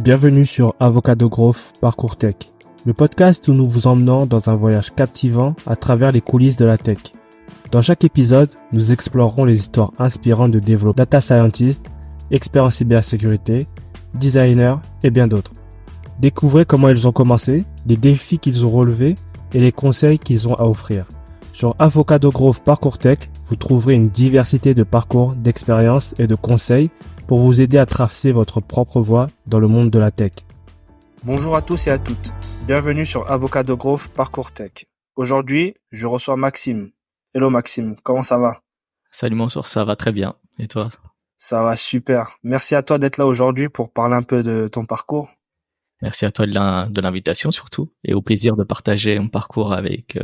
Bienvenue sur Avocado Growth Parcours Tech, le podcast où nous vous emmenons dans un voyage captivant à travers les coulisses de la tech. Dans chaque épisode, nous explorerons les histoires inspirantes de développeurs, data scientists, experts en cybersécurité, designers et bien d'autres. Découvrez comment ils ont commencé, les défis qu'ils ont relevés et les conseils qu'ils ont à offrir. Sur Avocado Growth Parcours Tech, vous trouverez une diversité de parcours, d'expériences et de conseils pour vous aider à tracer votre propre voie dans le monde de la tech. Bonjour à tous et à toutes. Bienvenue sur Avocado Growth Parcours Tech. Aujourd'hui, je reçois Maxime. Hello Maxime, comment ça va? Salut Mansour, ça va très bien. Et toi? Ça va super. Merci à toi d'être là aujourd'hui pour parler un peu de ton parcours. Merci à toi de l'invitation surtout et au plaisir de partager mon parcours avec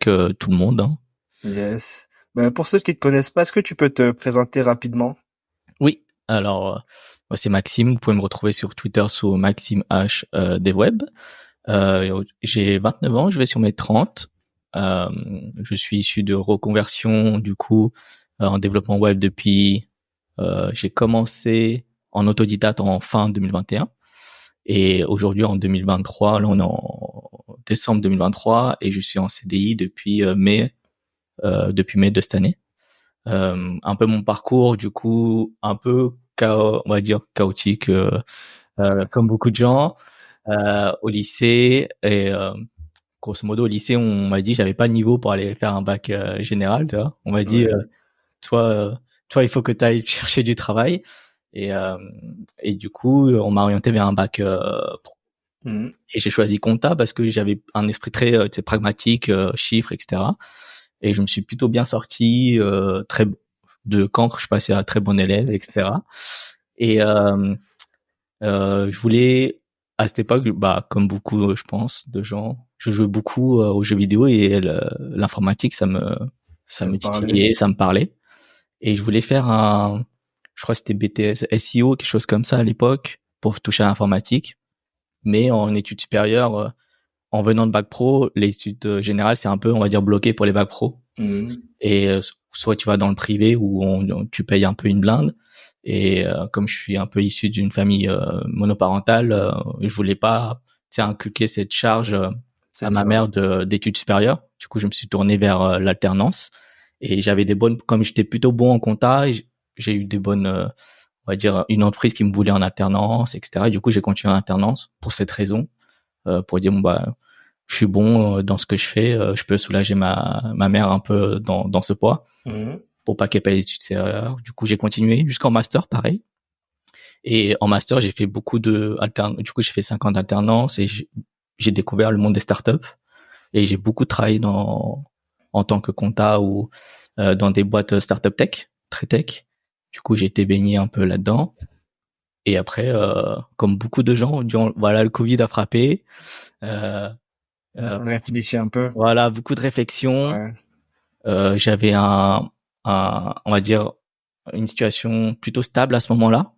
tout le monde. Hein. Yes. Pour ceux qui ne te connaissent pas, est-ce que tu peux te présenter rapidement? Oui, alors moi c'est Maxime, vous pouvez me retrouver sur Twitter sous Maxime H DevWeb. J'ai 29 ans, je vais sur mes 30. Je suis issu de reconversion du coup en développement web depuis j'ai commencé en autodidacte en fin 2021 et aujourd'hui en 2023, là on est en décembre 2023 et je suis en CDI depuis mai de cette année. Un peu mon parcours du coup un peu on va dire chaotique comme beaucoup de gens au lycée et grosso modo au lycée on m'a dit j'avais pas le niveau pour aller faire un bac général, tu vois. On m'a dit toi il faut que tu ailles chercher du travail et du coup on m'a orienté vers un bac pro. Et j'ai choisi compta parce que j'avais un esprit très pragmatique, chiffres, etc. Et je me suis plutôt bien sorti, très de cancre, je suis passé à très bon élève, etc. Et je voulais à cette époque, comme beaucoup, je pense, de gens, je jouais beaucoup aux jeux vidéo et l'informatique, ça me titillait, ça me parlait. Et je voulais faire je crois que c'était BTS, SEO, quelque chose comme ça à l'époque, pour toucher à l'informatique. Mais en études supérieures, en venant de bac pro, les études générales, c'est un peu, on va dire, bloqué pour les bacs pro. Et soit tu vas dans le privé où tu payes un peu une blinde. Et comme je suis un peu issu d'une famille monoparentale, je voulais pas inculquer cette charge à ma mère d'études supérieures. Du coup, je me suis tourné vers l'alternance. Et j'avais comme j'étais plutôt bon en compta, j'ai eu des bonnes, on va dire, une entreprise qui me voulait en alternance, etc. Et du coup, j'ai continué en alternance pour cette raison, pour dire je suis bon dans ce que je fais, je peux soulager ma mère un peu dans ce poids, pour pas qu'elle paye les études supérieures. Du coup, j'ai continué jusqu'en master, pareil. Et en master, j'ai fait beaucoup du coup, j'ai fait 5 ans d'alternance et j'ai découvert le monde des startups et j'ai beaucoup travaillé en tant que compta ou dans des boîtes startup tech, très tech. Du coup, j'ai été baigné un peu là-dedans. Et après, comme beaucoup de gens, le Covid a frappé. Réfléchis un peu. Voilà, beaucoup de réflexions. J'avais on va dire, une situation plutôt stable à ce moment-là.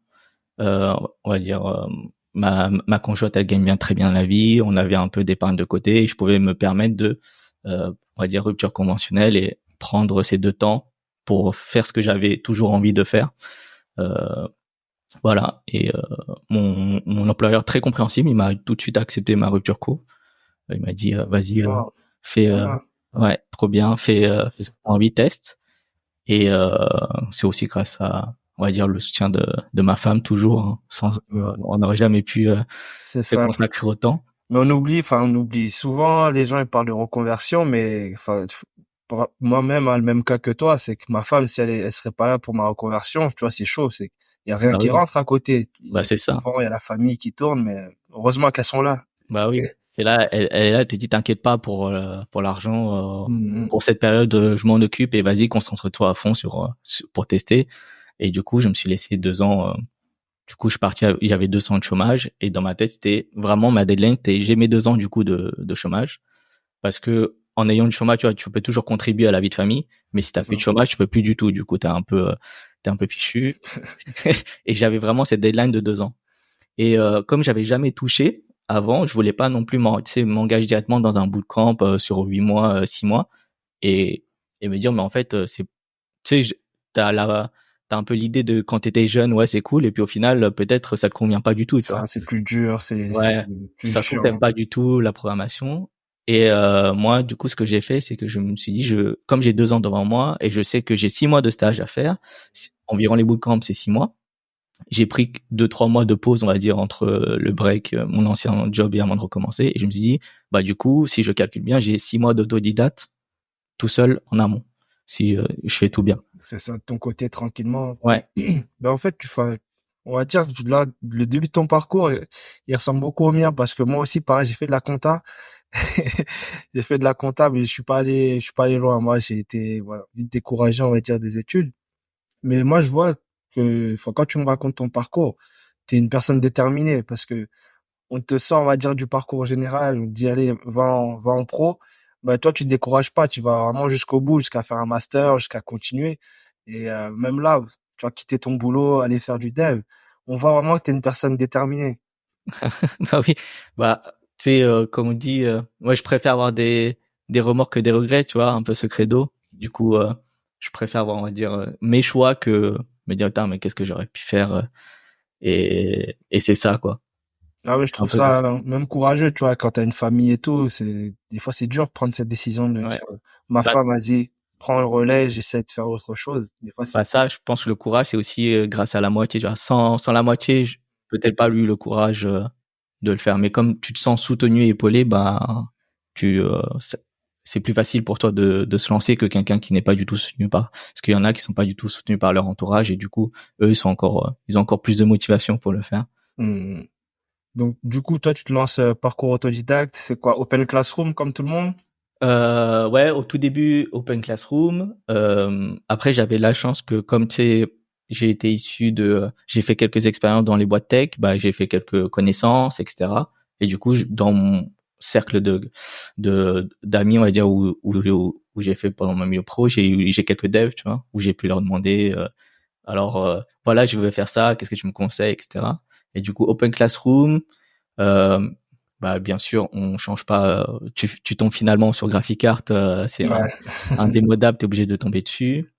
On va dire, ma conjointe, elle gagne très bien la vie. On avait un peu d'épargne de côté et je pouvais me permettre on va dire, rupture conventionnelle et prendre ces 2 temps pour faire ce que j'avais toujours envie de faire. Voilà. Et mon employeur, très compréhensible, il m'a tout de suite accepté ma rupture co. Il m'a dit vas-y, fais ouais, trop bien, fais ce que tu as envie, teste. Et c'est aussi grâce à, on va dire, le soutien de ma femme toujours, hein. Sans on n'aurait jamais pu se consacrer autant. Mais on oublie souvent, les gens ils parlent de reconversion, mais moi-même a le même cas que toi, c'est que ma femme, si elle serait pas là pour ma reconversion, tu vois, c'est chaud, il y a rien qui rentre à côté. C'est ça. Il y a la famille qui tourne, mais heureusement qu'elles sont là. Bah oui. Et là, elle te dit, t'inquiète pas pour l'argent, pour cette période, je m'en occupe et vas-y, concentre-toi à fond pour tester. Et du coup, je me suis laissé 2 ans. Du coup, je suis parti, il y avait 200 de chômage et dans ma tête, c'était vraiment ma deadline, j'ai mes 2 ans du coup de chômage. Parce que en ayant du chômage, tu vois, tu peux toujours contribuer à la vie de famille, mais si t'as plus de chômage, tu peux plus du tout. Du coup, t'es un peu fichu. Et j'avais vraiment cette deadline de 2 ans. Et comme j'avais jamais touché avant, je voulais pas non plus m'engager directement dans un bootcamp sur 8 mois, 6 mois et me dire mais en fait tu sais t'as t'as un peu l'idée de quand t'étais jeune, ouais, c'est cool, et puis au final, peut-être ça te convient pas du tout, tu vois. Ça, c'est plus dur, c'est Ouais, plus ça se trouve t'aimes chiant. pas du tout la programmation. Et moi, du coup, ce que j'ai fait, c'est que je me suis dit, comme j'ai 2 ans devant moi et je sais que j'ai 6 mois de stage à faire, environ les bootcamps, c'est 6 mois. J'ai pris 2-3 mois de pause, on va dire, entre le break, mon ancien job et avant de recommencer. Et je me suis dit, bah du coup, si je calcule bien, j'ai 6 mois d'autodidacte tout seul en amont, si je fais tout bien. C'est ça, de ton côté, tranquillement. Ouais. Ben, en fait, on va dire, là, le début de ton parcours, il ressemble beaucoup au mien parce que moi aussi, pareil, j'ai fait de la compta. J'ai fait de la compta, mais je suis pas allé loin. Moi, j'ai été, voilà, vite découragé, on va dire, des études. Mais moi, je vois que, enfin, quand tu me racontes ton parcours, t'es une personne déterminée parce que on te sort, on va dire, du parcours général, on te dit, allez, va en pro. Bah, toi, tu te décourages pas, tu vas vraiment jusqu'au bout, jusqu'à faire un master, jusqu'à continuer. Et même là, tu vas quitter ton boulot, aller faire du dev. On voit vraiment que tu es une personne déterminée. Bah oui, bah tu sais, comme on dit, moi je préfère avoir des remords que des regrets, tu vois, un peu ce credo. Du coup, je préfère avoir, on va dire, mes choix que me dire, putain, mais qu'est-ce que j'aurais pu faire, et c'est ça, quoi. Ah ouais, je Un trouve peu comme ça ça. même courageux, tu vois, quand t'as une famille et tout, des fois c'est dur de prendre cette décision de Ouais. dire, ma Bah, femme, vas-y, prends le relais, j'essaie de faire autre chose. Des fois c'est, bah ça, je pense que le courage, c'est aussi grâce à la moitié. Tu vois. Sans la moitié, peut-être pas eu le courage de le faire. Mais comme tu te sens soutenu et épaulé, bah, c'est plus facile pour toi de se lancer que quelqu'un qui n'est pas du tout soutenu par. Parce qu'il y en a qui sont pas du tout soutenus par leur entourage et du coup, eux, ils ont encore plus de motivation pour le faire. Hmm. Donc, du coup, toi, tu te lances parcours autodidacte, c'est quoi, Open Classroom comme tout le monde? Ouais, au tout début, Open Classroom. Après, j'avais la chance que, comme tu sais, j'ai fait quelques expériences dans les boîtes tech, bah, j'ai fait quelques connaissances, etc. Et du coup, dans mon cercle d'amis, on va dire, où j'ai fait pendant ma milieu pro, j'ai quelques devs, tu vois, où j'ai pu leur demander, alors, voilà, je veux faire ça, qu'est-ce que tu me conseilles, etc. Et du coup, Open Classroom, euh, bah bien sûr, on change pas. Tu tombes finalement sur Graphicart, c'est Ouais. un démodable, t'es obligé de tomber dessus.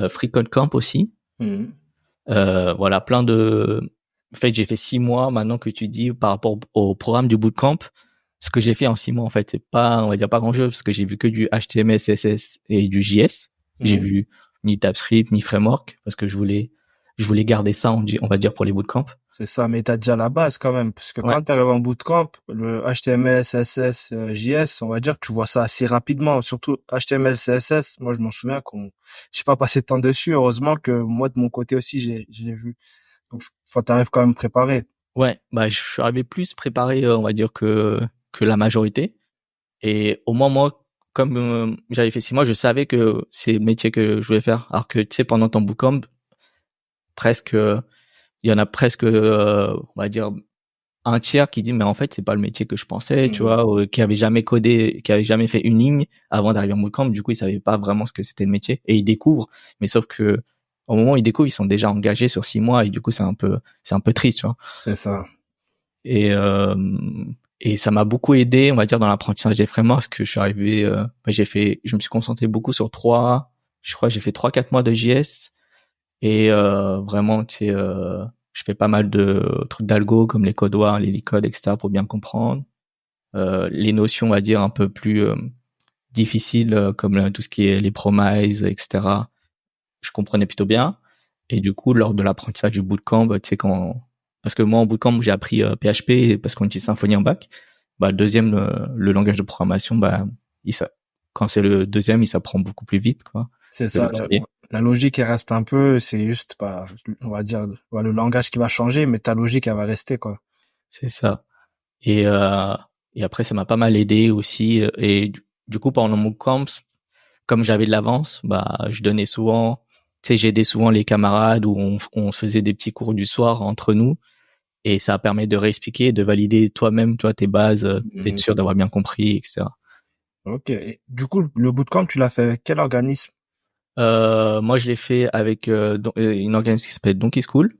Free Code Camp aussi. Mhm. Voilà, plein de. En fait, j'ai fait 6 mois maintenant que tu dis par rapport au programme du bootcamp. Ce que j'ai fait en 6 mois, en fait, c'est pas, on va dire pas grand chose parce que j'ai vu que du HTML, CSS et du JS. J'ai Mhm. vu ni TypeScript ni framework parce que je voulais garder ça, on va dire pour les bootcamps. C'est ça, mais t'as déjà la base quand même, parce que Ouais. quand tu arrives en bootcamp, le HTML, CSS, JS, on va dire que tu vois ça assez rapidement, surtout HTML, CSS. Moi, je m'en souviens qu'on, j'ai pas passé de temps dessus. Heureusement que moi, de mon côté aussi, j'ai vu. Donc, faut t'arrives quand même préparé. Ouais, bah je suis arrivé plus préparé, on va dire que la majorité. Et au moins moi, comme j'avais fait 6 mois, je savais que c'est le métier que je voulais faire. Alors que tu sais, pendant ton bootcamp, presque, il y en a presque, on va dire un tiers qui dit mais en fait c'est pas le métier que je pensais, tu Mhm. vois, qui avait jamais codé, qui avait jamais fait une ligne avant d'arriver en bootcamp. Du coup, ils savaient pas vraiment ce que c'était le métier et ils découvrent. Mais sauf que au moment où ils découvrent, ils sont déjà engagés sur 6 mois et du coup c'est un peu triste, tu vois. C'est ça. Et ça m'a beaucoup aidé, on va dire, dans l'apprentissage des frameworks, parce que je suis arrivé, bah, je me suis concentré beaucoup sur je crois que j'ai fait 3-4 mois de JS, et vraiment, tu sais, je fais pas mal de trucs d'algo, comme les codoirs, les licodes, etc., pour bien comprendre. Les notions, on va dire, un peu plus difficiles, comme tout ce qui est les promises, etc., je comprenais plutôt bien. Et du coup, lors de l'apprentissage du bootcamp, tu sais, parce que moi, en bootcamp, j'ai appris PHP parce qu'on utilise Symfony en bac. Bah, le deuxième, le langage de programmation, bah, quand c'est le deuxième, il s'apprend beaucoup plus vite, quoi, C'est que le ça. premier. La logique, elle reste un peu, c'est juste, bah, on va dire, ouais, le langage qui va changer, mais ta logique, elle va rester, quoi. C'est ça. Et, euh, et après, ça m'a pas mal aidé aussi. Et du coup, pendant mon camp, comme j'avais de l'avance, bah, je donnais souvent, tu sais, j'aidais souvent les camarades où on se faisait des petits cours du soir entre nous. Et ça permet de réexpliquer, de valider toi-même, toi, tes bases, d'être Mhm. sûr d'avoir bien compris, etc. Ok. Et du coup, le bootcamp, tu l'as fait avec quel organisme? Moi, je l'ai fait avec une organisme qui s'appelle Donkey School.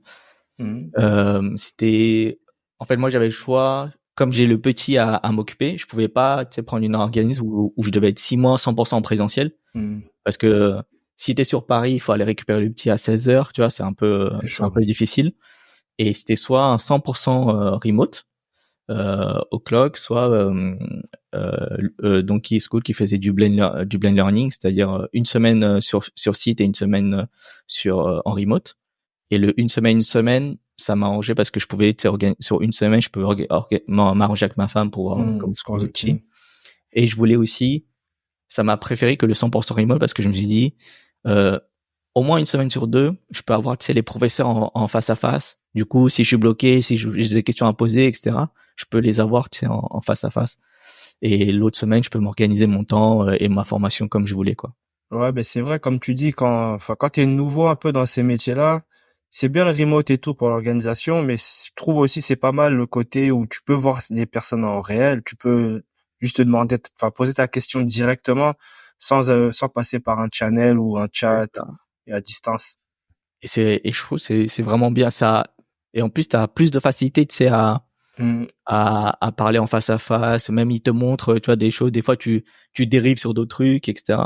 Mhm. C'était, en fait, moi, j'avais le choix. Comme j'ai le petit à m'occuper, je pouvais pas, tu sais, prendre une organisme où je devais être 6 mois 100% en présentiel, Mhm. parce que si t'es sur Paris, il faut aller récupérer le petit à 16h, tu vois, c'est un peu difficile. Et c'était soit un 100% remote au clock, soit Donkey School qui faisait du blend learning, c'est-à-dire une semaine sur site et une semaine en remote. Et le une semaine, ça m'a arrangé parce que je pouvais sur une semaine, je peux m'arranger avec ma femme pour voir comme ce qu'on dit. Et je voulais aussi, ça m'a préféré que le 100% remote parce que je me suis dit au moins une semaine sur deux, je peux avoir, tu sais, les professeurs en face à face. Du coup, si je suis bloqué, si j'ai des questions à poser, etc., je peux les avoir, tu sais, en face à face. Et l'autre semaine, je peux m'organiser mon temps et ma formation comme je voulais, quoi. Ouais, ben c'est vrai, comme tu dis, quand t'es nouveau un peu dans ces métiers-là, c'est bien le remote et tout pour l'organisation, mais je trouve aussi c'est pas mal le côté où tu peux voir les personnes en réel, tu peux juste te demander, poser ta question directement sans passer par un channel ou un chat et à distance. Et je trouve c'est vraiment bien ça. Et en plus, t'as plus de facilité, tu sais, à parler en face à face. Même ils te montrent, tu vois, des choses. Des fois, tu dérives sur d'autres trucs, etc.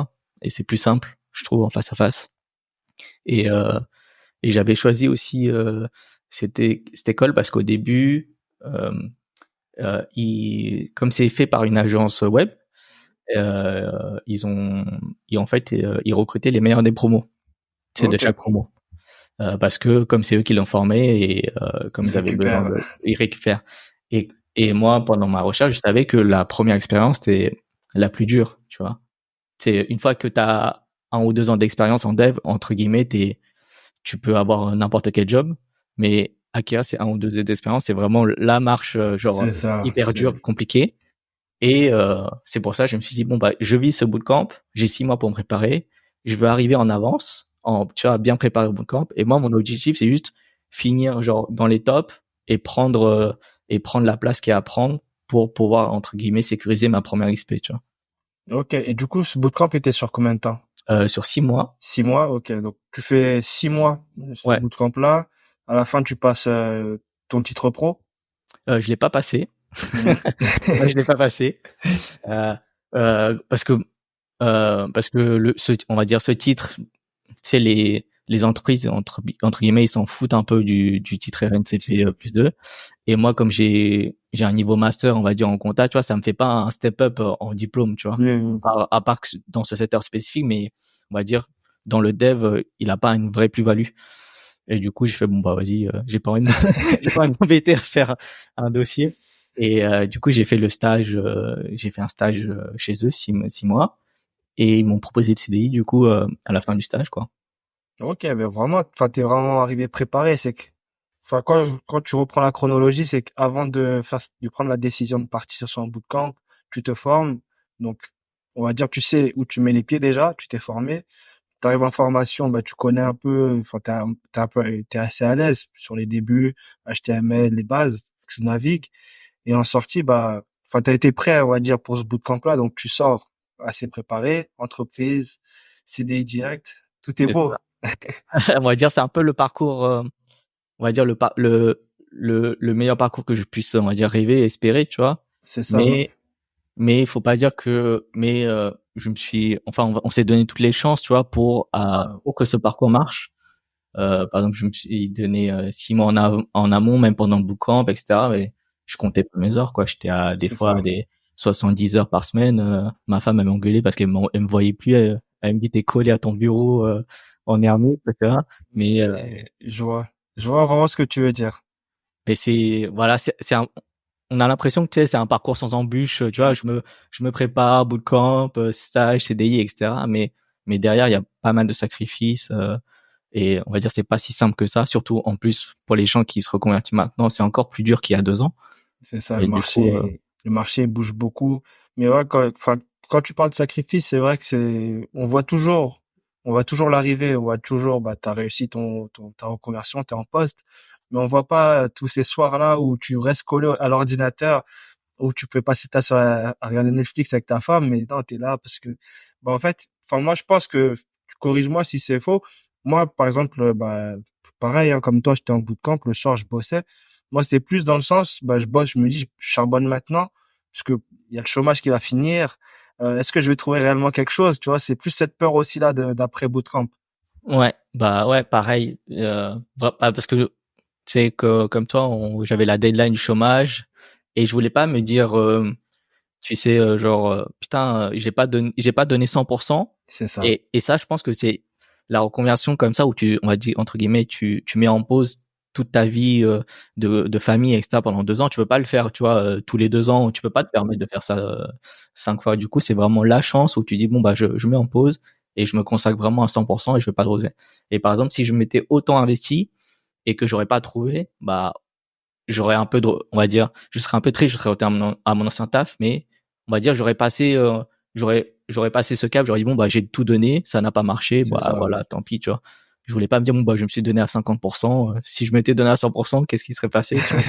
Et c'est plus simple, je trouve, en face à face. Et j'avais choisi aussi cette école parce qu'au début, comme c'est fait par une agence web, ils recrutaient les meilleurs des promos, tu sais, de chaque promo. Parce que comme c'est eux qui l'ont formé et comme ils avaient besoin, ils récupèrent. Et moi, pendant ma recherche, je savais que la première expérience était la plus dure, tu vois. C'est une fois que tu as 1 ou 2 ans d'expérience en dev, entre guillemets, tu peux avoir n'importe quel job, mais acquérir ces 1 ou 2 ans d'expérience, c'est vraiment la marche hyper dure, compliquée. Et c'est pour ça que je me suis dit, bon, bah, je vis ce bootcamp, j'ai 6 mois pour me préparer, je veux arriver en avance, tu vois, bien préparer au bootcamp. Et moi, mon objectif, c'est juste finir genre dans les tops et prendre la place qu'il y a à prendre pour pouvoir, entre guillemets, sécuriser ma première XP, tu vois. Ok, et du coup, ce bootcamp était sur combien de temps? Sur 6 mois. 6 mois, ok. Donc, tu fais 6 mois ce bootcamp-là. À la fin, tu passes ton titre pro? Je l'ai pas passé. Moi, je l'ai pas passé. Parce que on va dire ce titre, c'est les entreprises entre guillemets, ils s'en foutent un peu du titre RNCP plus 2. Et moi, comme j'ai un niveau master, on va dire en compta, tu vois, ça me fait pas un step up en diplôme, tu vois. À part que dans ce secteur spécifique, mais on va dire dans le dev, il a pas une vraie plus-value. Et du coup, j'ai fait bon bah vas-y, j'ai pas envie de m'embêter à faire un dossier. Et du coup, j'ai fait un stage chez eux 6 mois et ils m'ont proposé le CDI du coup à la fin du stage, quoi. Ok, mais vraiment, t'es vraiment arrivé préparé. C'est que, quand tu reprends la chronologie, c'est qu'avant de prendre la décision de partir sur un bootcamp, tu te formes. Donc, on va dire, tu sais où tu mets les pieds déjà, tu t'es formé. T'arrives en formation, bah, tu connais un peu, t'es assez à l'aise sur les débuts, HTML, les bases, tu navigues. Et en sortie, bah, t'as été prêt, on va dire, pour ce bootcamp-là. Donc, tu sors assez préparé, entreprise, CDI direct, tout est beau. On va dire c'est un peu le parcours, on va dire le meilleur parcours que je puisse, on va dire, rêver et espérer, tu vois. C'est ça. Mais il faut pas dire que on s'est donné toutes les chances, tu vois, pour que ce parcours marche. Par exemple, je me suis donné 6 mois en amont, même pendant le bootcamp, etc. Mais je comptais pas mes heures, quoi. J'étais à des 70 heures par semaine. Ma femme elle m'engueulait parce qu'elle me voyait plus. Elle me dit t'es collé à ton bureau en hermé, etc. Mais je vois vraiment ce que tu veux dire. Mais on a l'impression que tu sais, c'est un parcours sans embûche. Tu vois, je me prépare, bootcamp, stage, CDI, etc. Mais derrière, il y a pas mal de sacrifices. Et on va dire, c'est pas si simple que ça. Surtout, en plus, pour les gens qui se reconvertissent maintenant, c'est encore plus dur qu'il y a 2 ans. C'est ça, le marché bouge beaucoup. Mais ouais, quand tu parles de sacrifice, c'est vrai que on voit toujours l'arrivée, on voit toujours, bah, t'as réussi ta reconversion, t'es en poste. Mais on voit pas tous ces soirs-là où tu restes collé à l'ordinateur, où tu peux passer ta soirée à regarder Netflix avec ta femme, mais non, t'es là parce que, bah, en fait, moi, je pense que, corrige-moi si c'est faux. Moi, par exemple, bah, pareil, hein, comme toi, j'étais en bootcamp, le soir, je bossais. Moi, c'était plus dans le sens, bah, je bosse, je me dis, je charbonne maintenant, parce que il y a le chômage qui va finir. Est-ce que je vais trouver réellement quelque chose, tu vois? C'est plus cette peur aussi là d'après bootcamp. Ouais, bah ouais, pareil. Parce que tu sais que comme toi, j'avais la deadline du chômage et je voulais pas me dire, tu sais, genre putain, j'ai pas donné 100%. C'est ça. Et ça, je pense que c'est la reconversion comme ça où on va dire entre guillemets, tu mets en pause toute ta vie de famille, etc. pendant 2 ans. Tu peux pas le faire, tu vois, tous les 2 ans. Tu peux pas te permettre de faire ça 5 fois. Du coup, c'est vraiment la chance où tu dis bon bah je mets en pause et je me consacre vraiment à 100% et je veux pas de regrets. Et par exemple, si je m'étais autant investi et que j'aurais pas trouvé, bah j'aurais un peu de, on va dire, je serais un peu triste, je serais retourné à mon ancien taf, mais on va dire j'aurais passé ce cap, j'aurais dit bon bah j'ai tout donné, ça n'a pas marché, C'est bah ça, voilà, ouais. tant pis, tu vois. Je voulais pas me dire bon bah je me suis donné à 50%, si je m'étais donné à 100%, qu'est-ce qui serait passé, tu vois.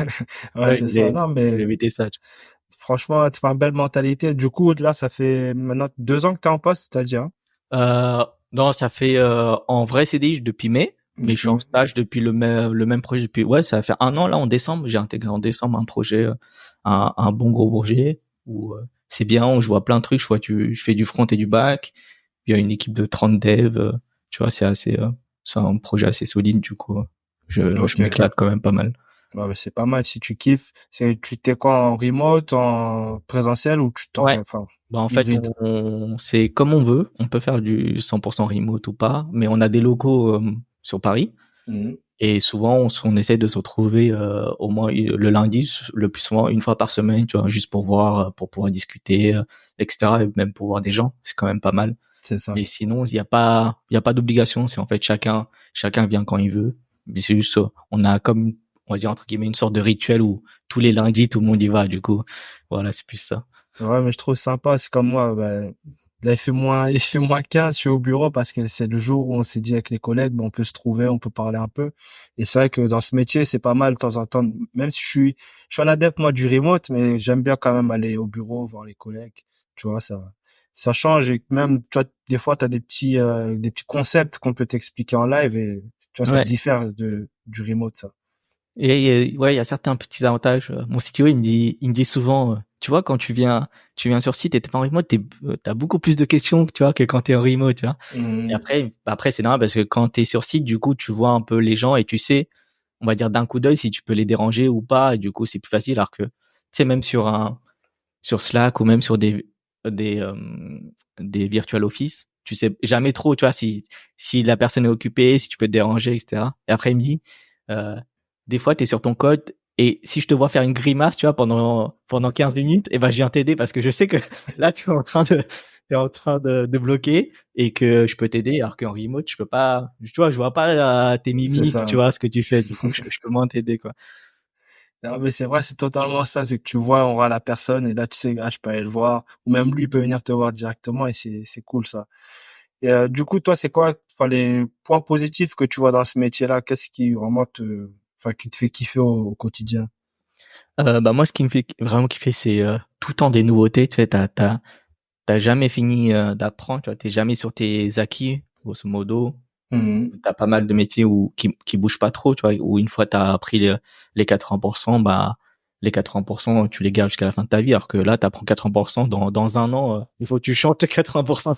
Ouais, Ouais, c'est ça. Non, je mais voulais éviter ça. Tu franchement, tu as une belle mentalité. Du coup, là, ça fait maintenant 2 ans que tu es en poste, tu as dit, hein? Non, ça fait en vrai CDI depuis mai, mais je suis en Mhm. stage depuis le même projet depuis ouais, ça va faire un an là en décembre, j'ai intégré en décembre un projet un bon gros projet où c'est bien, où je vois plein de trucs, je fais du front et du back, il y a une équipe de 30 devs, tu vois, c'est un projet assez solide du coup. Je Ok. m'éclate quand même pas mal. Ouais, mais c'est pas mal si tu kiffes. Tu t'es quoi en remote, en présentiel ou tu t'en, Ouais. enfin, Bah en fait, hybride? c'est comme on veut, on peut faire du 100% remote ou pas, mais on a des locaux sur Paris. Mhm. Et souvent, on essaie de se retrouver au moins le lundi, le plus souvent une fois par semaine, tu vois, juste pour voir, pour pouvoir discuter, etc. Et même pour voir des gens, c'est quand même pas mal. C'est ça. Mais sinon, il y a pas d'obligation. C'est en fait chacun vient quand il veut. Mais c'est juste, on a comme, on va dire entre guillemets, une sorte de rituel où tous les lundis, tout le monde y va. Du coup, voilà, c'est plus ça. Ouais, mais je trouve sympa. C'est comme moi, ben, là, il fait moins 15, je suis au bureau parce que c'est le jour où on s'est dit avec les collègues, ben, on peut se trouver, on peut parler un peu. Et c'est vrai que dans ce métier, c'est pas mal de temps en temps, même si je suis un adepte, moi, du remote, mais j'aime bien quand même aller au bureau, voir les collègues. Tu vois, ça change et même, tu vois, des fois, t'as des petits concepts qu'on peut t'expliquer en live et, tu vois, ça Ouais. diffère du remote, ça. Et ouais, il y a certains petits avantages. Mon CTO, il me dit souvent, tu vois, quand tu viens sur site et t'es pas en remote, t'as beaucoup plus de questions, tu vois, que quand t'es en remote, tu vois. Et Mhm. après, c'est normal parce que quand t'es sur site, du coup, tu vois un peu les gens et tu sais, on va dire d'un coup d'œil si tu peux les déranger ou pas. Et du coup, c'est plus facile. Alors que, tu sais, même sur Slack ou même sur des, euh, des virtual office, tu sais jamais trop, tu vois, si la personne est occupée, si tu peux te déranger, etc. Et après, il me dit, euh, des fois, t'es sur ton code et si je te vois faire une grimace, tu vois, pendant 15 minutes, et ben, je viens t'aider parce que je sais que là, tu es en train de bloquer et que je peux t'aider alors qu'en remote, je peux pas, tu vois, je vois pas tes C'est mimiques, tu ça. vois, ce que tu fais. Du coup, je peux moins t'aider, quoi. Non, mais c'est vrai, c'est totalement ça. C'est que tu vois, on voit la personne et là, tu sais, ah, je peux aller le voir. Ou même lui, il peut venir te voir directement et c'est cool, ça. Et du coup, toi, c'est quoi, enfin, les points positifs que tu vois dans ce métier-là? Qu'est-ce qui vraiment enfin, qui te fait kiffer au quotidien? Bah moi, ce qui me fait vraiment kiffer, c'est tout le temps des nouveautés. Tu sais, t'as jamais fini d'apprendre. Tu vois, t'es jamais sur tes acquis, grosso modo. Mhm. T'as pas mal de métiers qui bougent pas trop. Tu vois, où une fois t'as appris les 80%, bah les 80%, tu les gardes jusqu'à la fin de ta vie. Alors que là, t'apprends 80% dans un an. Il faut que tu chantes 80%.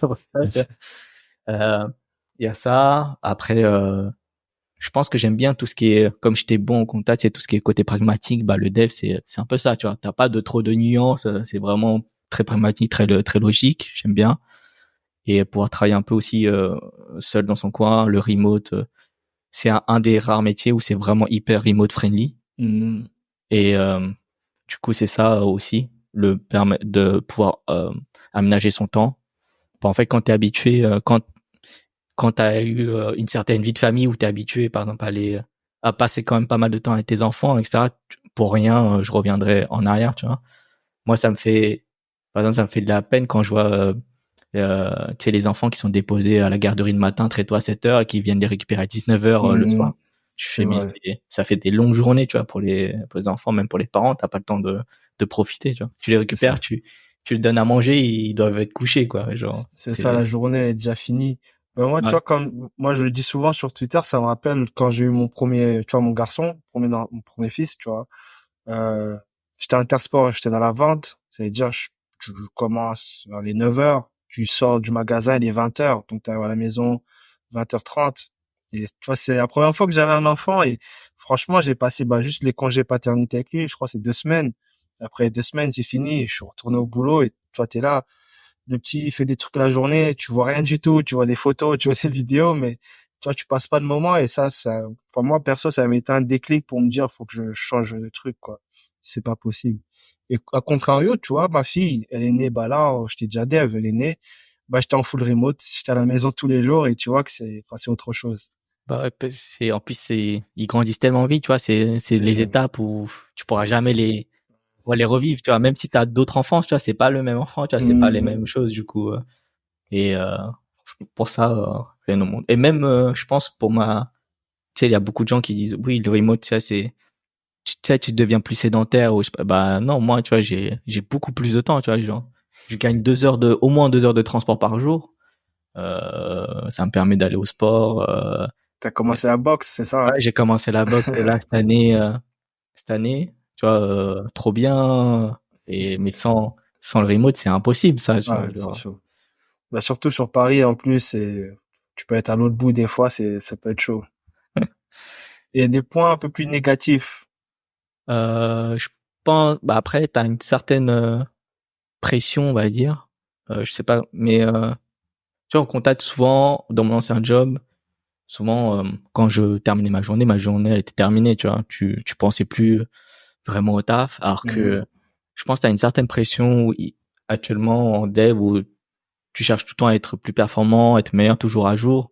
Euh, Il y a ça. Après. Je pense que j'aime bien tout ce qui est, comme j'étais bon en contact, c'est tout ce qui est côté pragmatique. Bah, le dev, c'est un peu ça, tu vois. T'as pas de trop de nuances. C'est vraiment très pragmatique, très logique. J'aime bien. Et pouvoir travailler un peu aussi seul dans son coin, le remote, c'est un des rares métiers où c'est vraiment hyper remote friendly. Mhm. Et du coup, c'est ça aussi, le permet de pouvoir aménager son temps. En fait, quand t'es habitué, quand tu as eu une certaine vie de famille où tu es habitué, par exemple, à passer quand même pas mal de temps avec tes enfants, etc., pour rien, je reviendrai en arrière, tu vois. Moi, par exemple, ça me fait de la peine quand je vois, tu sais, les enfants qui sont déposés à la garderie le matin très tôt à 7 heures et qui viennent les récupérer à 19 heures le soir. Mhm. Je C'est fais, mais vrai. ça fait des longues journées, tu vois, pour les enfants, même pour les parents, t'as pas le temps de profiter, tu vois. Tu les C'est ça. récupères, tu les donnes à manger, ils doivent être couchés, quoi. Genre, C'est ça, la journée elle est déjà finie. Ben moi, tu ouais. vois, comme moi je le dis souvent sur Twitter, ça me rappelle quand j'ai eu mon premier, tu vois, mon garçon, mon premier fils, tu vois. Euh, J'étais intersport, j'étais dans la vente. Ça veut dire, tu commences vers les 9h, tu sors du magasin, il est 20h, donc tu arrives à la maison 20h30. Et tu vois, c'est la première fois que j'avais un enfant et franchement, j'ai passé juste les congés paternité avec lui, je crois que c'est 2 semaines. Après 2 semaines, c'est fini, je suis retourné au boulot et toi, t'es là. Le petit, il fait des trucs la journée, tu vois rien du tout, tu vois des photos, tu vois des vidéos, mais tu vois, tu passes pas de moment et enfin, moi, perso, ça m'a été un déclic pour me dire, faut que je change de truc, quoi. C'est pas possible. Et à contrario, tu vois, ma fille, elle est née, là, je t'ai déjà dit, elle est née, j'étais en full remote, j'étais à la maison tous les jours et tu vois que c'est autre chose. Bah ouais, en plus ils grandissent tellement vite, tu vois, c'est C'est les ça. étapes où tu pourras jamais les revivre, tu vois, même si t'as d'autres enfants, tu vois, c'est pas le même enfant, tu vois, c'est pas les mêmes choses du coup. Et pour ça, rien au monde. Et même, je pense pour tu sais, il y a beaucoup de gens qui disent, oui, le remote, ça c'est, tu sais, tu deviens plus sédentaire ou bah non, moi, tu vois, j'ai beaucoup plus de temps, tu vois, genre, je gagne au moins 2 heures de transport par jour. Ça me permet d'aller au sport. T'as commencé la boxe, c'est ça, hein? Ouais, j'ai commencé la boxe là cette année, tu vois, trop bien. Mais sans le remote, c'est impossible, ça, tu vois, Ouais, c'est genre. chaud. Surtout sur Paris, en plus, tu peux être à l'autre bout des fois, ça peut être chaud. Et des points un peu plus négatifs. Je pense, bah après, t'as une certaine pression, on va dire. Je sais pas, mais tu vois, on contacte souvent dans mon ancien job. Souvent, quand je terminais ma journée elle était terminée, tu vois. Tu pensais plus vraiment au taf, alors Mhm. que je pense que t'as une certaine pression actuellement en dev où tu cherches tout le temps à être plus performant, être meilleur toujours à jour.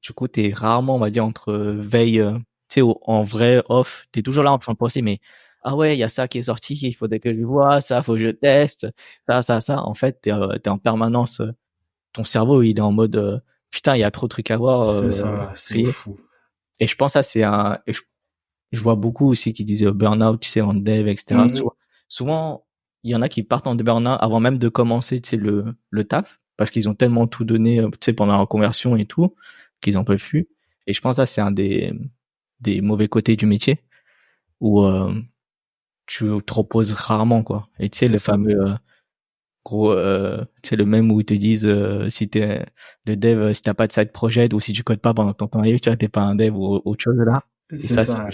Du coup, t'es rarement, on va dire, entre veille, tu sais, en vrai, off, t'es toujours là en train de penser, mais ah ouais, il y a ça qui est sorti, il faudrait que je vois, ça, faut que je teste, ça. En fait, t'es en permanence, ton cerveau, il est en mode, putain, il y a trop de trucs à voir, C'est ça, c'est trier. fou. Et je pense que ça, et je vois beaucoup aussi qui disent burn-out, tu sais, en dev, etc. Mhm. Souvent, il y en a qui partent en burn-out avant même de commencer, tu sais, le taf, parce qu'ils ont tellement tout donné, tu sais, pendant la conversion et tout, qu'ils en peuvent plus. Et je pense que ça, c'est un des mauvais côtés du métier, où tu te reposes rarement, quoi. Et tu sais, C'est le ça. fameux gros, tu sais, le même où ils te disent, si t'es le dev, si t'as pas de side project, ou si tu codes pas pendant ton temps libre, tu vois, t'es pas un dev ou autre chose là. Et C'est ça, ça.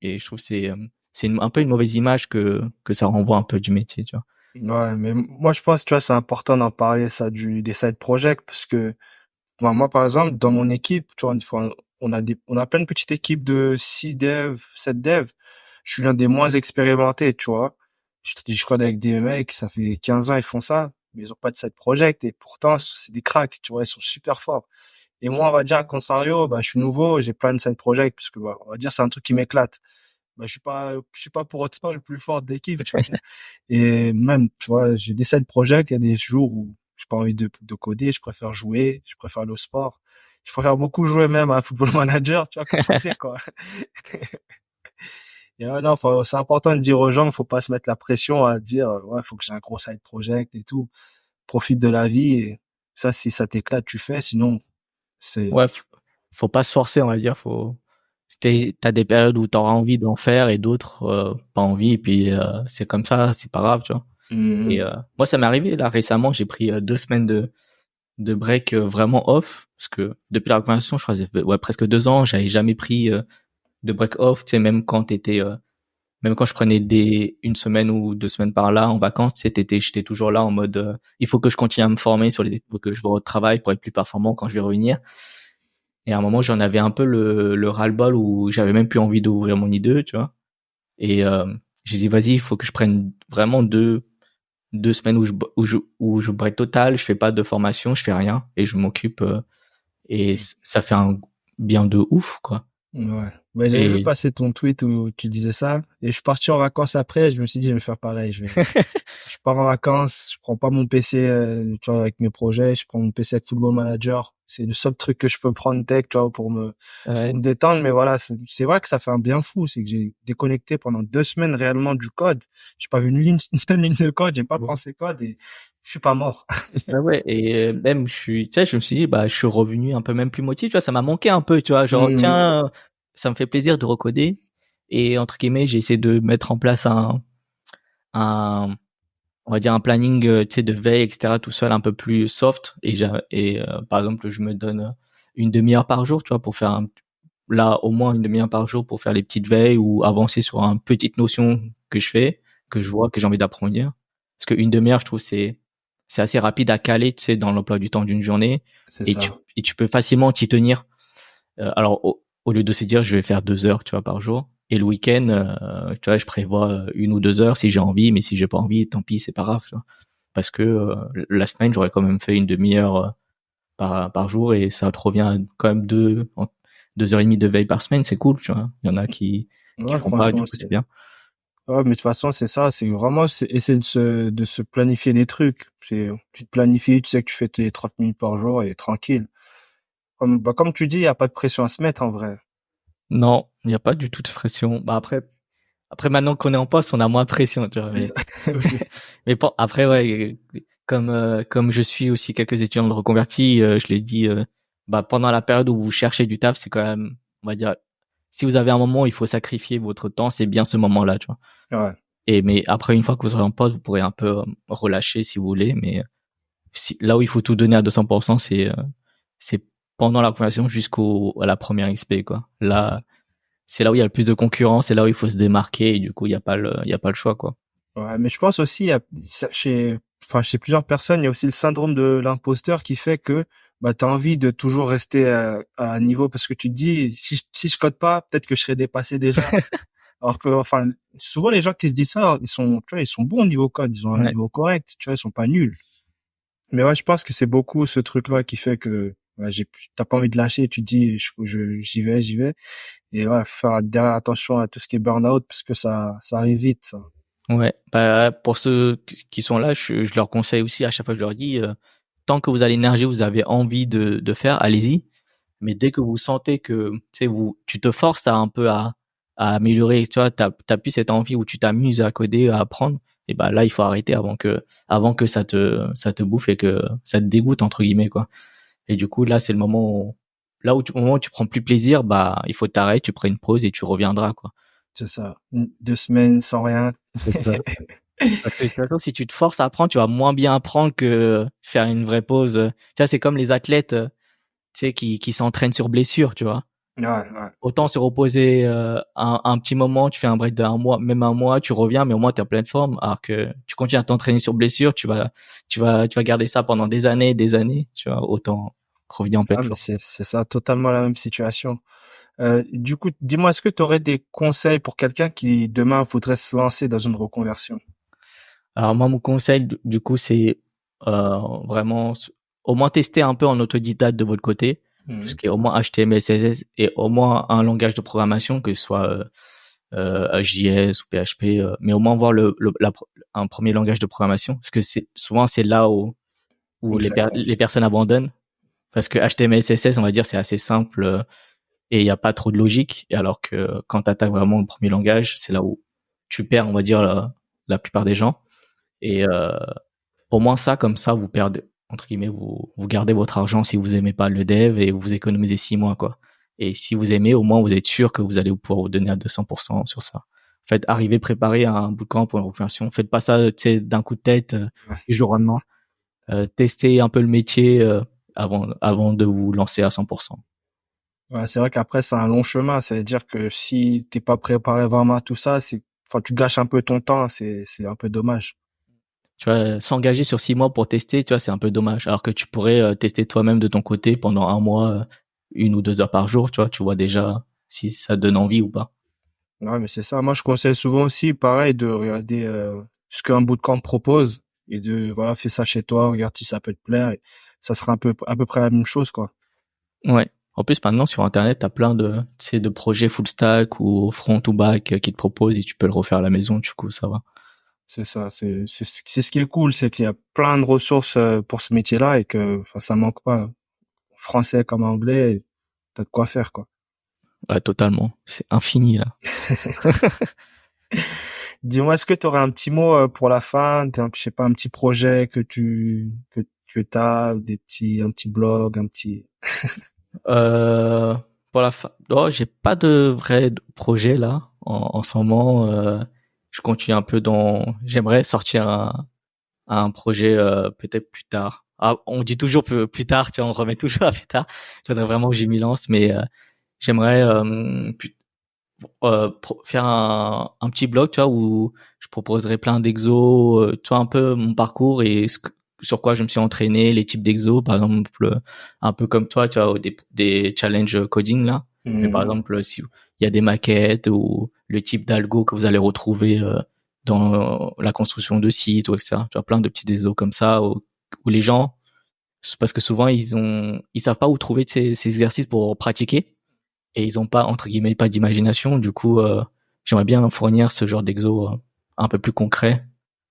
et je trouve que c'est un peu une mauvaise image que ça renvoie un peu du métier, tu vois. Ouais, mais moi, je pense, tu vois, c'est important d'en parler, ça, des side projects, parce que, moi, par exemple, dans mon équipe, tu vois, une fois, on a plein de petites équipes de 6 devs, 7 devs. Je suis l'un des moins expérimentés, tu vois. Je code avec des mecs, ça fait 15 ans, ils font ça, mais ils ont pas de side project, et pourtant, c'est des cracks, tu vois, ils sont super forts. Et moi, on va dire, à contrario, je suis nouveau, j'ai plein de side projects, parce que, on va dire, c'est un truc qui m'éclate. Je suis pas pour autant le plus fort de l'équipe, tu vois. Et même, tu vois, j'ai des side projects, il y a des jours où j'ai pas envie de coder, je préfère jouer, je préfère aller au sport. Je préfère beaucoup jouer même à Football Manager, tu vois, que coder, quoi. Et ouais, non, c'est important de dire aux gens, faut pas se mettre la pression à dire, ouais, faut que j'ai un gros side project et tout. Profite de la vie et ça, si ça t'éclate, tu fais, sinon, c'est, Ouais, faut pas se forcer, on va dire, t'as des périodes où t'auras envie d'en faire et d'autres, pas envie, et puis, c'est comme ça, c'est pas grave, tu vois. Et, Mhm. moi, ça m'est arrivé, là, récemment, j'ai pris 2 semaines de break vraiment off, parce que depuis la reconversion, je crois, que ça fait, ouais, presque 2 ans, j'avais jamais pris de break off, tu sais, même quand je prenais une semaine ou 2 semaines par là en vacances, tu sais, j'étais toujours là en mode, il faut que je continue à me former faut que je vais au travail pour être plus performant quand je vais revenir. Et à un moment, j'en avais un peu le ras-le-bol où j'avais même plus envie d'ouvrir mon I2, tu vois. Et j'ai dit, vas-y, il faut que je prenne vraiment 2 semaines où je break total, je fais pas de formation, je fais rien et je m'occupe, et ça fait un bien de ouf, quoi. Ouais. J'avais vu Et passer ton tweet où tu disais ça et je suis parti en vacances après, je me suis dit je vais faire pareil, je pars en vacances, je prends pas mon PC tu vois avec mes projets, je prends mon PC avec Football Manager, c'est le seul truc que je peux prendre tech, tu vois pour ouais, me détendre, mais voilà, c'est vrai que ça fait un bien fou, c'est que j'ai déconnecté pendant 2 semaines réellement du code. J'ai pas vu une seule ligne de code, j'ai pas pensé code et je suis pas mort. ouais, et même tu sais, je me suis dit, bah, je suis revenu un peu même plus motivé, tu vois, ça m'a manqué un peu, tu vois, genre, Mhm. tiens, ça me fait plaisir de recoder. Et entre guillemets, j'ai essayé de mettre en place un on va dire un planning, tu sais, de veille, etc., tout seul, un peu plus soft. Par exemple, je me donne une demi-heure par jour, tu vois, pour faire là, au moins une demi-heure par jour pour faire les petites veilles ou avancer sur une petite notion que je fais, que je vois, que j'ai envie d'approfondir. Parce qu'une demi-heure, je trouve, c'est assez rapide à caler, tu sais, dans l'emploi du temps d'une journée. C'est Et ça. tu peux facilement t'y tenir. Alors, au lieu de se dire, je vais faire 2 heures, tu vois, par jour. Et le week-end, tu vois, je prévois 1 ou 2 heures si j'ai envie, mais si j'ai pas envie, tant pis, c'est pas grave, tu vois. Parce que la semaine, j'aurais quand même fait une demi-heure par jour et ça te revient à quand même 2 heures et demie de veille par semaine, c'est cool, tu vois. Il y en a qui Ouais, font pas, du franchement, coup, c'est bien. ouais, mais de toute façon, c'est ça, c'est vraiment essayer de se planifier des trucs. Tu te planifies, tu sais que tu fais tes 30 minutes par jour et tranquille. Comme tu dis, il n'y a pas de pression à se mettre en vrai. Non, il n'y a pas du tout de pression. Bah après maintenant qu'on est en poste, on a moins de pression, tu vois. C'est ça aussi. Mais bon, après ouais, comme je suis aussi quelques étudiants de reconvertis, je l'ai dit, bah pendant la période où vous cherchez du taf, c'est quand même, on va dire, si vous avez un moment où il faut sacrifier votre temps, c'est bien ce moment-là, tu vois. Ouais, Mais après une fois que vous serez en poste, vous pourrez un peu relâcher si vous voulez, mais là où il faut tout donner à 200%, c'est pendant la conversion jusqu'au à la première XP, quoi. Là, c'est là où il y a le plus de concurrence, c'est là où il faut se démarquer et du coup, il y a pas le choix, quoi. ouais, mais je pense aussi, chez plusieurs personnes, il y a aussi le syndrome de l'imposteur qui fait que bah, tu as envie de toujours rester à un niveau parce que tu te dis, si je code pas, peut-être que je serais dépassé déjà. Alors que, enfin, souvent les gens qui se disent ça, tu vois, ils sont bons au niveau code, ils ont un Ouais. niveau correct, tu vois, ils sont pas nuls. Mais ouais, je pense que c'est beaucoup ce truc-là qui fait que ouais, t'as pas envie de lâcher, tu te dis, j'y vais. Et ouais, faire derrière attention à tout ce qui est burn-out parce que ça arrive vite, ça. Ouais. Bah, pour ceux qui sont là, je leur conseille aussi à chaque fois, je leur dis, tant que vous avez l'énergie, vous avez envie de faire, allez-y. Mais dès que vous sentez que, tu sais, tu te forces à un peu à améliorer, tu vois, t'as plus cette envie où tu t'amuses à coder, à apprendre, et bah là, il faut arrêter avant que ça te bouffe et que ça te dégoûte, entre guillemets, quoi. Et du coup, là, c'est le moment au moment où tu prends plus plaisir, bah, il faut t'arrêter, tu prends une pause et tu reviendras, quoi. C'est ça. 2 semaines sans rien. C'est ça. Parce que de toute façon, si tu te forces à apprendre, tu vas moins bien apprendre que faire une vraie pause. Tu vois, c'est comme les athlètes, tu sais, qui s'entraînent sur blessure, tu vois. Ouais, ouais. Autant se reposer un petit moment, tu fais un break d'un mois, même un mois, tu reviens, mais au moins tu es en pleine forme. Alors que tu continues à t'entraîner sur blessure, tu vas garder ça pendant des années, tu vois. Autant revenir en pleine Ah, mais forme. c'est ça, totalement la même situation. Du coup, dis-moi, est-ce que tu aurais des conseils pour quelqu'un qui demain voudrait se lancer dans une reconversion? Alors moi, mon conseil, du coup, c'est vraiment au moins tester un peu en autodidacte de votre côté, tout ce Mhm. qui est au moins HTML, CSS et au moins un langage de programmation, que ce soit JS ou PHP, mais au moins voir un premier langage de programmation, parce que c'est là où Où ça les coince. personnes abandonnent, parce que HTML, CSS, on va dire, c'est assez simple et il n'y a pas trop de logique, et alors que quand tu attaques vraiment le premier langage, c'est là où tu perds, on va dire, la plupart des gens. Et pour moi, ça, comme ça, vous perdez, entre guillemets, vous gardez votre argent si vous aimez pas le dev et vous économisez 6 mois, quoi. Et si vous aimez, au moins, vous êtes sûr que vous allez pouvoir vous donner à 200% sur ça. Faites arriver préparer un bootcamp pour une reconversion. Faites pas ça, tu sais, d'un coup de tête, Ouais. du jour au lendemain. Testez un peu le métier avant de vous lancer à 100%. Ouais, c'est vrai qu'après, c'est un long chemin. C'est-à-dire que si t'es pas préparé vraiment à tout ça, enfin, tu gâches un peu ton temps. C'est un peu dommage. Tu vois, s'engager sur 6 mois pour tester, tu vois, c'est un peu dommage. Alors que tu pourrais tester toi-même de ton côté pendant un mois, 1 ou 2 heures par jour, tu vois, tu vois déjà si ça donne envie ou pas. Ouais, mais c'est ça. Moi, je conseille souvent aussi, pareil, de regarder ce qu'un bootcamp propose et voilà, fais ça chez toi, regarde si ça peut te plaire. Et ça sera à peu près la même chose, quoi. Ouais. En plus, maintenant, sur Internet, t'as plein tu sais, de projets full stack ou front ou back qui te proposent et tu peux le refaire à la maison, du coup, ça va. C'est ça. C'est ce qui est cool, c'est qu'il y a plein de ressources pour ce métier-là et que, enfin, ça manque pas. Français comme anglais, t'as de quoi faire, quoi. Ouais, totalement. C'est infini, là. Dis-moi, est-ce que tu aurais un petit mot pour la fin, je sais pas, un petit projet que t'as, un petit blog, un petit. Euh, pour la fin, oh, j'ai pas de vrai projet, là, en ce moment. Je continue un peu j'aimerais sortir à un projet peut-être plus tard. Ah, on dit toujours plus tard, tu vois, on remet toujours à plus tard. Il faudrait vraiment que je m'y lance, mais j'aimerais faire un petit blog, tu vois, où je proposerai plein d'exos, tu vois, un peu mon parcours et sur quoi je me suis entraîné, les types d'exos, par exemple, un peu comme toi, tu vois, des challenges coding là. Mais par exemple, si il y a des maquettes ou le type d'algo que vous allez retrouver dans la construction de sites ou etc. Tu vois, plein de petits exos comme ça où les gens, parce que souvent ils savent pas où trouver ces exercices pour pratiquer. Et ils ont pas, entre guillemets, pas d'imagination. Du coup, j'aimerais bien fournir ce genre d'exo un peu plus concret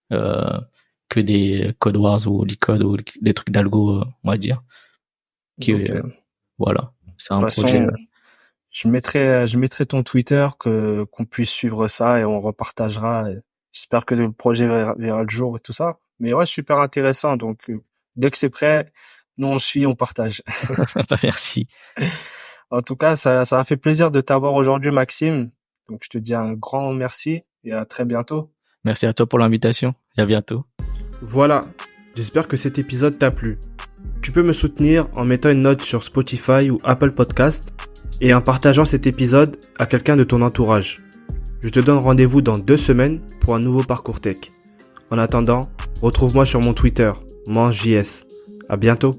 que des code wars ou LeetCode ou des trucs d'algo, on va dire. Voilà, c'est un projet. Je mettrai ton Twitter qu'on puisse suivre ça et on repartagera. J'espère que le projet verra le jour et tout ça. Mais ouais, super intéressant. Donc, dès que c'est prêt, nous on suit, on partage. Merci. En tout cas, ça m'a fait plaisir de t'avoir aujourd'hui, Maxime. Donc, je te dis un grand merci et à très bientôt. Merci à toi pour l'invitation et à bientôt. Voilà, j'espère que cet épisode t'a plu. Tu peux me soutenir en mettant une note sur Spotify ou Apple Podcast et en partageant cet épisode à quelqu'un de ton entourage. Je te donne rendez-vous dans 2 semaines pour un nouveau parcours tech. En attendant, retrouve-moi sur mon Twitter, MangeJS. À bientôt.